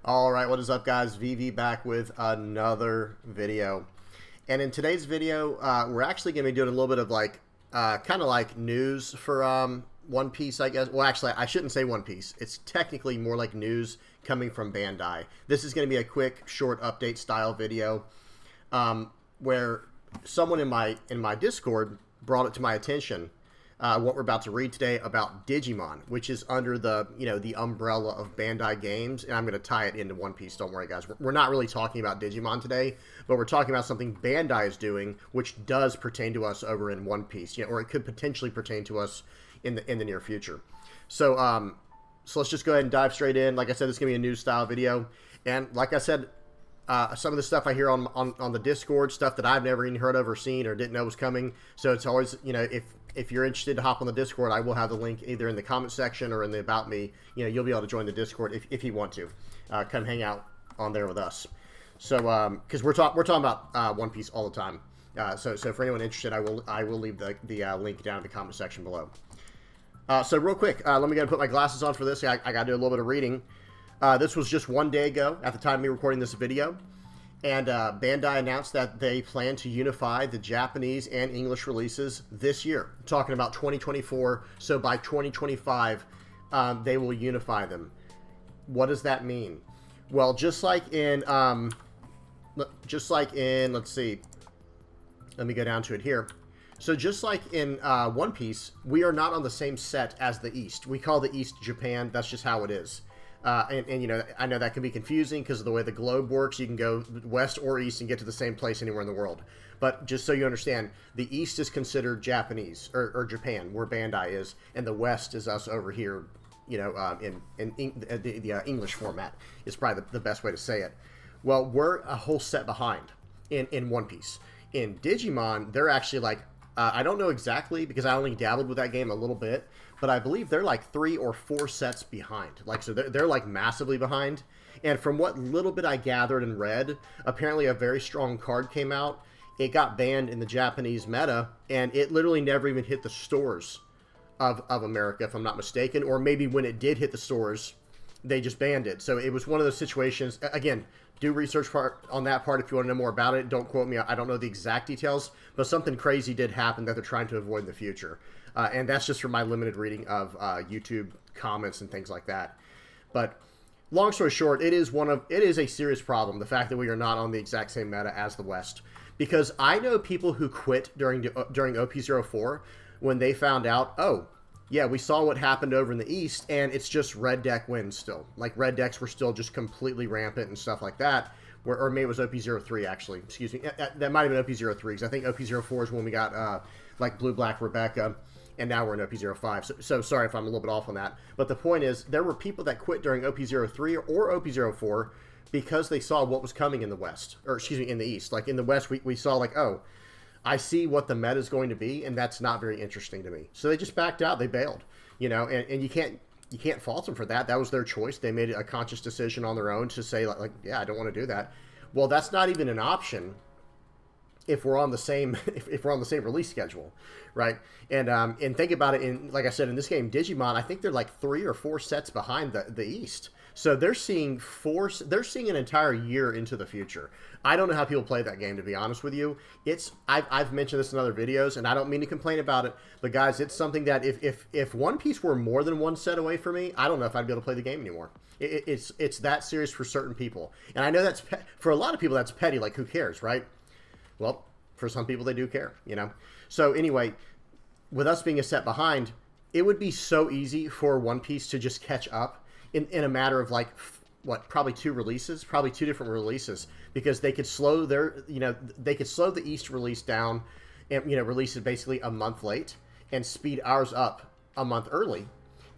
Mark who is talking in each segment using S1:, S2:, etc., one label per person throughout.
S1: All right, what is up, guys? VV back with another video. And in today's video, we're actually going to be doing a little bit of kind of like news for One Piece, I guess. Well, actually, I shouldn't say One Piece. It's technically more like news coming from Bandai. This is going to be a quick, short update style video where someone in my Discord brought it to my attention. What we're about to read today about Digimon, which is under the the umbrella of Bandai Games, and I'm going to tie it into One Piece. Don't worry, guys. We're not really talking about Digimon today, but we're talking about something Bandai is doing, which does pertain to us over in One Piece, or it could potentially pertain to us in the near future. So so let's just go ahead and dive straight in. Like I said, it's going to be a news style video, and like I said, some of the stuff I hear on the Discord, stuff that I've never even heard of or seen or didn't know was coming. So it's always, if you're interested to hop on the Discord, I will have the link either in the comment section or in the About Me. You'll be able to join the Discord if you want to. Come hang out on there with us. So, because we're talking about One Piece all the time. So for anyone interested, I will leave the link down in the comment section below. So real quick, let me go and put my glasses on for this. I got to do a little bit of reading. This was just one day ago at the time of me recording this video. And Bandai announced that they plan to unify the Japanese and English releases this year. I'm talking about 2024. So by 2025, they will unify them. What does that mean? Well, just like in, let's see. Let me go down to it here. So just like in One Piece, we are not on the same set as the East. We call the East Japan. That's just how it is. And I know that can be confusing because of the way the globe works. You can go west or east and get to the same place anywhere in the world. But just so you understand, the east is considered Japanese or Japan, where Bandai is, and the west is us over here. In the English format is probably the best way to say it. Well, we're a whole set behind in One Piece. In Digimon, they're actually like I don't know exactly because I only dabbled with that game a little bit. But I believe they're like 3 or 4 sets behind. So they're like massively behind. And from what little bit I gathered and read, apparently a very strong card came out. It got banned in the Japanese meta, and it literally never even hit the stores of America, if I'm not mistaken. Or maybe when it did hit the stores, they just banned it. So it was one of those situations. Again, do research on that part if you want to know more about it. Don't quote me. I don't know the exact details, but something crazy did happen that they're trying to avoid in the future. And that's just from my limited reading of YouTube comments and things like that. But long story short, it is a serious problem, the fact that we are not on the exact same meta as the West. Because I know people who quit during OP04 when they found out, oh, yeah, we saw what happened over in the East, and it's just red deck wins still. Like, red decks were still just completely rampant and stuff like that. Or maybe it was OP03, actually. Excuse me. That might have been OP03, because I think OP04 is when we got, Blue-Black Rebecca, and now we're in OP05. So sorry if I'm a little bit off on that. But the point is, there were people that quit during OP03 or OP04 because they saw what was coming in the West. Or, excuse me, in the East. Like, in the West, we saw, like, oh, I see what the meta is going to be, and that's not very interesting to me. So they just backed out. They bailed. And you can't fault them for that. That was their choice. They made a conscious decision on their own to say, like yeah, I don't want to do that. Well, that's not even an option if we're on the same release schedule, right? And think about it. In, like I said, in this game, Digimon, I think they're like 3 or 4 sets behind the East. So they're seeing an entire year into the future. I don't know how people play that game, to be honest with you. I've mentioned this in other videos, and I don't mean to complain about it, but guys, it's something that if One Piece were more than 1 set away from me, I don't know if I'd be able to play the game anymore. It's that serious for certain people, and I know that's for a lot of people that's petty. Like, who cares, right? Well, for some people, they do care, So anyway, with us being a set behind, it would be so easy for One Piece to just catch up in a matter of probably 2 releases, probably 2 different releases, because they could slow they could slow the East release down and, release it basically a month late and speed ours up a month early.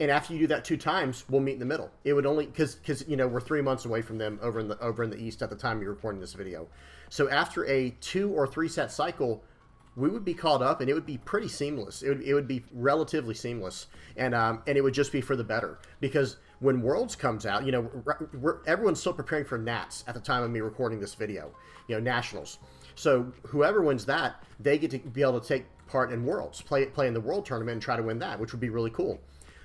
S1: And after you do that 2 times, we'll meet in the middle. It would only because we're 3 months away from them over in the East at the time you're recording this video. So after a 2 or 3 set cycle, we would be caught up, and it would be pretty seamless. It would be relatively seamless, and it would just be for the better. Because when Worlds comes out, everyone's still preparing for Nats at the time of me recording this video. Nationals. So whoever wins that, they get to be able to take part in Worlds, play in the World Tournament, and try to win that, which would be really cool.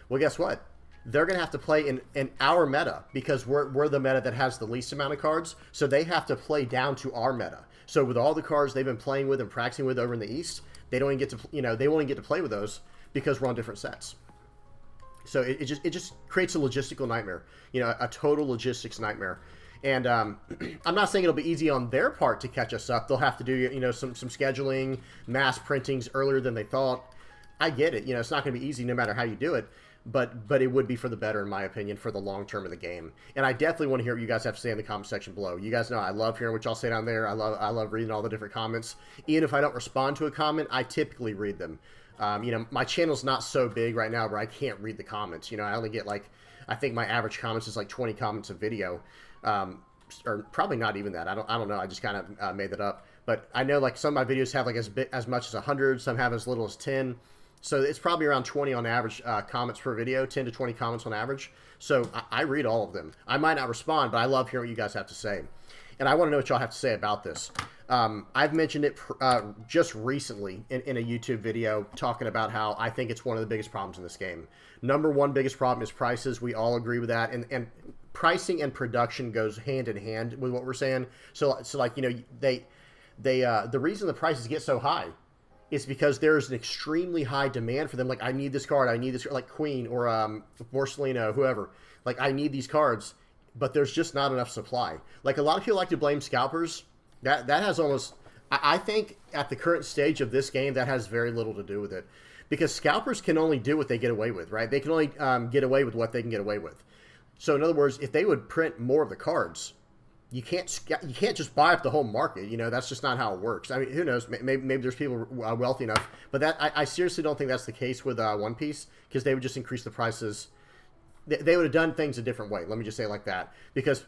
S1: Well, guess what? they're going to have to play in our meta because we're the meta that has the least amount of cards. So they have to play down to our meta. So with all the cards they've been playing with and practicing with over in the East, they don't even get to, they won't get to play with those because we're on different sets. So it just creates a logistical nightmare, a total logistics nightmare. And I'm not saying it'll be easy on their part to catch us up. They'll have to do, some scheduling, mass printings earlier than they thought. I get it. It's not going to be easy no matter how you do it. But it would be for the better, in my opinion, for the long term of the game. And I definitely want to hear what you guys have to say in the comment section below. You guys know I love hearing what y'all say down there. I love reading all the different comments. Even if I don't respond to a comment, I typically read them. My channel's not so big right now where I can't read the comments. I only get I think my average comments is 20 comments a video, or probably not even that. I don't know. I just kind of made that up. But I know some of my videos have as much as 100. Some have as little as 10. So it's probably around 20 on average comments per video, 10 to 20 comments on average. So I read all of them. I might not respond, but I love hearing what you guys have to say. And I want to know what y'all have to say about this. I've mentioned it just recently in a YouTube video talking about how I think it's one of the biggest problems in this game. Number one biggest problem is prices. We all agree with that. And pricing and production goes hand in hand with what we're saying. So the reason the prices get so high is because there's an extremely high demand for them. I need this card. I need this, Queen or Borsalino, whoever. I need these cards, but there's just not enough supply. A lot of people like to blame scalpers. That has almost, I think at the current stage of this game, that has very little to do with it. Because scalpers can only do what they get away with, right? They can only get away with what they can get away with. So in other words, if they would print more of the cards, you can't just buy up the whole market. That's just not how it works. I mean, who knows? Maybe there's people wealthy enough, but I seriously don't think that's the case with One Piece, because they would just increase the prices. They would have done things a different way. Let me just say it like that, because,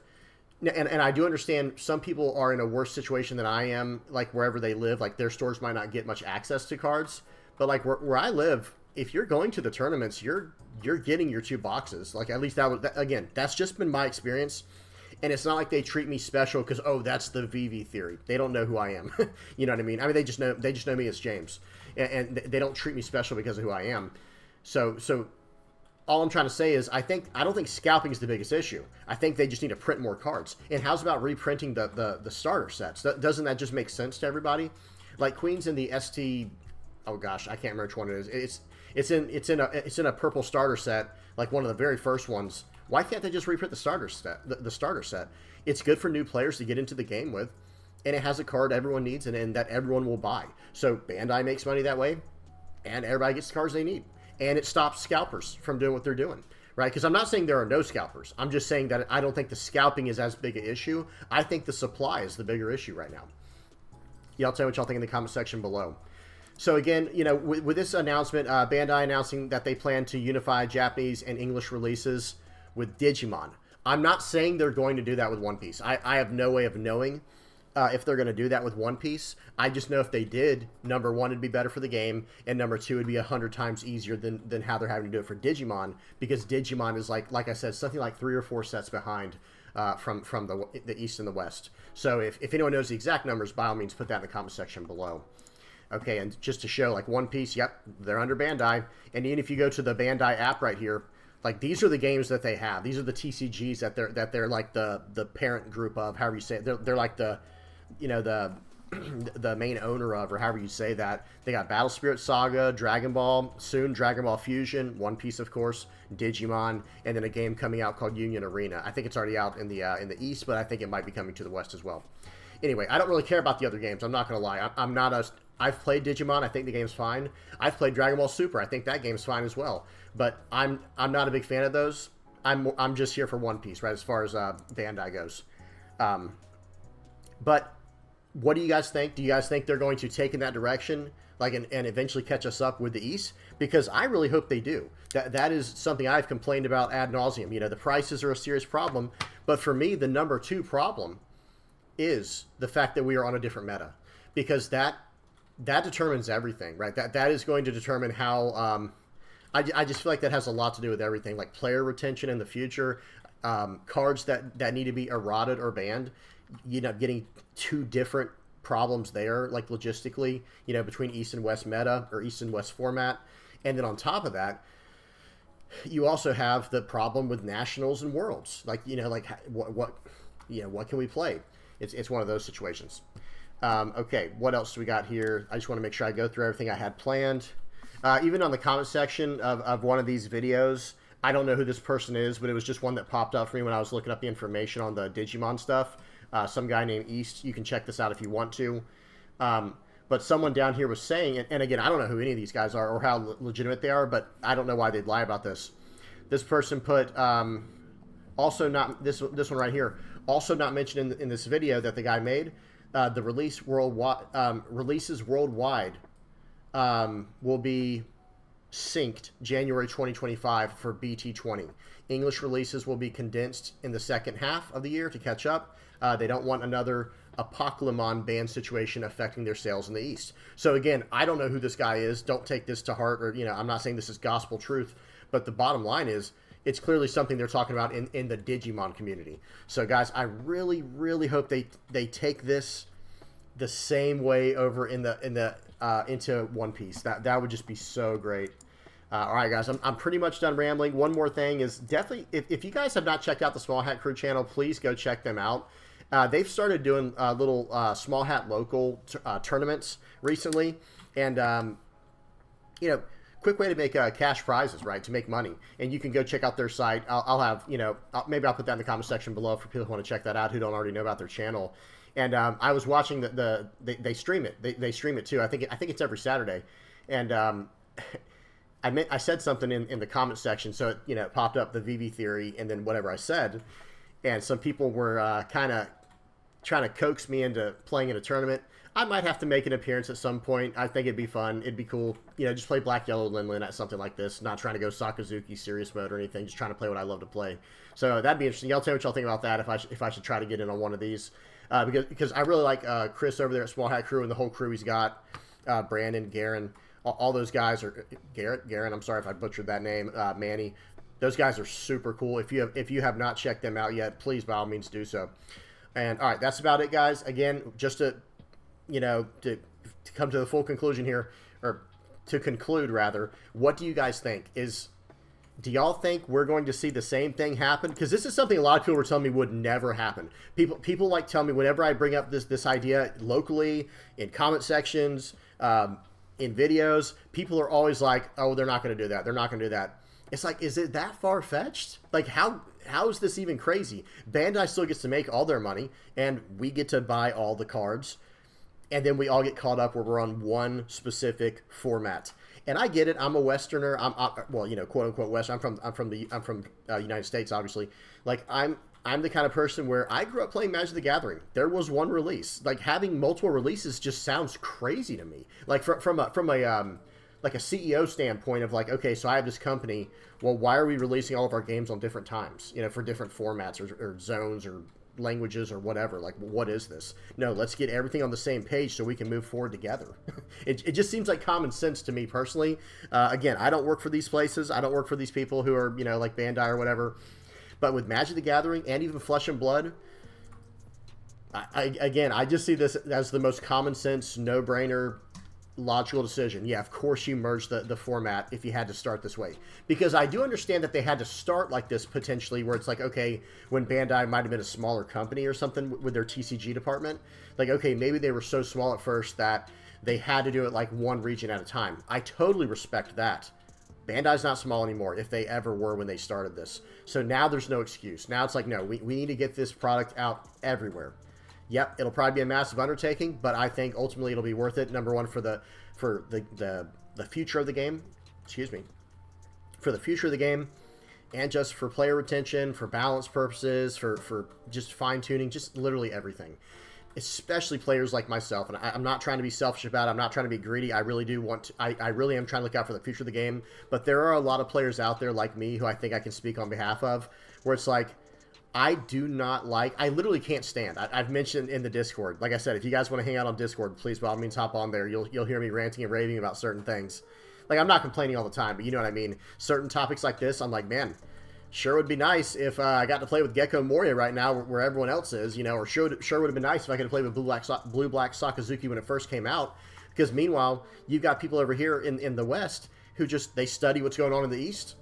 S1: and I do understand some people are in a worse situation than I am. Wherever they live, their stores might not get much access to cards, but where I live, if you're going to the tournaments, you're getting your 2 boxes. At least again, that's just been my experience. And it's not like they treat me special because, that's the VV theory. They don't know who I am. You know what I mean? They just know me as James, and they don't treat me special because of who I am. So all I'm trying to say is I don't think scalping is the biggest issue. I think they just need to print more cards. And how's about reprinting the starter sets? Doesn't that just make sense to everybody? Queen's in the ST. Oh gosh, I can't remember which one it is. It's in a purple starter set, one of the very first ones. Why can't they just reprint the starter set? The starter set. It's good for new players to get into the game with, and it has a card everyone needs and that everyone will buy. So Bandai makes money that way, and everybody gets the cards they need, and it stops scalpers from doing what they're doing, right? Because I'm not saying there are no scalpers. I'm just saying that I don't think the scalping is as big an issue. I think the supply is the bigger issue right now. Y'all tell me what y'all think in the comment section below. So again, with this announcement, Bandai announcing that they plan to unify Japanese and English releases with Digimon. I'm not saying they're going to do that with One Piece. I have no way of knowing if they're going to do that with One Piece. I just know if they did, number one, it'd be better for the game, and number two, it'd be 100 times easier than how they're having to do it for Digimon, because Digimon is like I said, something like 3 or 4 sets behind from the East and the West. So if anyone knows the exact numbers, by all means, put that in the comment section below. Okay, and just to show, One Piece, yep, they're under Bandai, and even if you go to the Bandai app right here, these are the games that they have. These are the TCGs that they're the parent group of, however you say it. They're like the main owner of, or however you say that. They got Battle Spirit Saga, Dragon Ball, soon Dragon Ball Fusion, One Piece of course, Digimon, and then a game coming out called Union Arena. I think it's already out in the East, but I think it might be coming to the West as well. Anyway, I don't really care about the other games. I'm not gonna lie. I've played Digimon. I think the game's fine. I've played Dragon Ball Super. I think that game's fine as well. But I'm not a big fan of those. I'm just here for One Piece, right? As far as Bandai goes. But what do you guys think? Do you guys think they're going to take in that direction, and eventually catch us up with the East? Because I really hope they do. That is something I've complained about ad nauseum. The prices are a serious problem. But for me, the number 2 problem is the fact that we are on a different meta, because that determines everything, right? That is going to determine how. I just feel like that has a lot to do with everything, like player retention in the future, cards that need to be eroded or banned. Getting 2 different problems there, logistically, between East and West meta or East and West format, and then on top of that, you also have the problem with nationals and worlds. Like, like what can we play? It's one of those situations. Okay, what else do we got here? I just want to make sure I go through everything I had planned. Even on the comment section of one of these videos, I don't know who this person is, but it was just one that popped up for me when I was looking up the information on the Digimon stuff. Some guy named East. You can check this out if you want to. But someone down here was saying, and again, I don't know who any of these guys are or how legitimate they are, but I don't know why they'd lie about this. This person put, also not, this one right here, also not mentioned in this video that the guy made, the releases worldwide will be synced January 2025 for BT20. English releases will be condensed in the second half of the year to catch up. They don't want another Apocalypse ban situation affecting their sales in the East. So again, I don't know who this guy is. Don't take this to heart, or I'm not saying this is gospel truth, but the bottom line is it's clearly something they're talking about in the Digimon community. So guys, I really, really hope they take this the same way over into One Piece. That would just be so great. All right, guys, I'm pretty much done rambling. One more thing is definitely, if you guys have not checked out the Small Hat Crew channel, please go check them out. They've started doing little Small Hat local tournaments recently, and quick way to make cash prizes, right? To make money, and you can go check out their site. I'll have maybe I'll put that in the comment section below for people who want to check that out who don't already know about their channel. And I was watching they stream it. They stream it too. I think it's every Saturday, and I said something in the comment section, so it popped up the VV theory, and then whatever I said, and some people were kind of trying to coax me into playing in a tournament. I might have to make an appearance at some point. I think it'd be fun. It'd be cool. Just play Black, Yellow, Lin at something like this. Not trying to go Sakazuki serious mode or anything. Just trying to play what I love to play. So that'd be interesting. Y'all tell me what y'all think about that if I should try to get in on one of these. Because I really like Chris over there at Small Hat Crew and the whole crew he's got. Brandon, Garen, all those guys are Garen. I'm sorry if I butchered that name. Manny, those guys are super cool. If you have not checked them out yet, please by all means do so. And all right, that's about it, guys. Again, just to come to the full conclusion here, or to conclude rather, what do you guys think? Do y'all think we're going to see the same thing happen? Because this is something a lot of people were telling me would never happen. People like tell me whenever I bring up this idea locally, in comment sections, in videos, people are always like, oh, they're not going to do that. They're not going to do that. It's like, is it that far-fetched? Like, how is this even crazy? Bandai still gets to make all their money, and we get to buy all the cards, and then we all get caught up where we're on one specific format. And I get it. I'm a Westerner. Well, quote unquote Western. I'm from United States, obviously. Like I'm the kind of person where I grew up playing Magic the Gathering. There was one release. Like having multiple releases just sounds crazy to me. Like from a like a CEO standpoint of like, okay, so I have this company. Well, why are we releasing all of our games on different times? For different formats or zones or languages or whatever. Like, what is this? No, let's get everything on the same page so we can move forward together. It just seems like common sense to me personally. Again, I don't work for these places. I don't work for these people who are, like Bandai or whatever. But with Magic the Gathering and even Flesh and Blood, I just see this as the most common sense, no-brainer, logical decision. Yeah, of course you merge the format if you had to start this way. Because I do understand that they had to start like this potentially where it's like, okay, when Bandai might have been a smaller company or something with their TCG department, like, okay, maybe they were so small at first that they had to do it like one region at a time. I totally respect that. Bandai's not small anymore, if they ever were when they started this. So now there's no excuse. Now it's like, no, we need to get this product out everywhere. Yep, it'll probably be a massive undertaking, but I think ultimately it'll be worth it. Number one, for the future of the game. Excuse me. For the future of the game, and just for player retention, for balance purposes, for just fine-tuning, just literally everything. Especially players like myself, and I'm not trying to be selfish about it. I'm not trying to be greedy. I really do want to. I really am trying to look out for the future of the game. But there are a lot of players out there like me who I think I can speak on behalf of, where it's like, I do not like, I literally can't stand. I've mentioned in the Discord, like I said, if you guys want to hang out on Discord, please by all means hop on there. You'll hear me ranting and raving about certain things. Like, I'm not complaining all the time, but you know what I mean. Certain topics like this, I'm like, man, sure would be nice if I got to play with Gecko Moria right now where everyone else is, or sure would have been nice if I could have played with Blue Black Sakazuki when it first came out. Because meanwhile, you've got people over here in the West who just, they study what's going on in the East.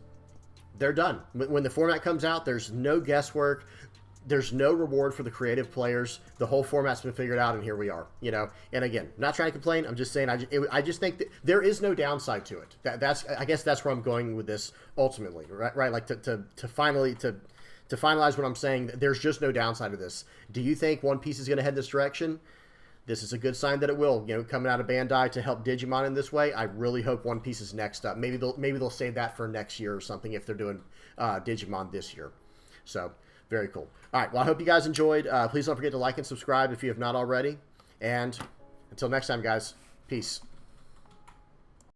S1: they're done. When the format comes out, there's no guesswork. There's no reward for the creative players. The whole format's been figured out, and here we are. You know, and again, not trying to complain. I'm just saying, I just think that there is no downside to it. I guess that's where I'm going with this ultimately, right? Like to finalize what I'm saying, there's just no downside to this. Do you think One Piece is going to head this direction? This is a good sign that it will. You know, coming out of Bandai to help Digimon in this way, I really hope One Piece is next up. Maybe they'll save that for next year or something if they're doing Digimon this year. So very cool. All right. Well, I hope you guys enjoyed. Please don't forget to like and subscribe if you have not already. And until next time, guys. Peace.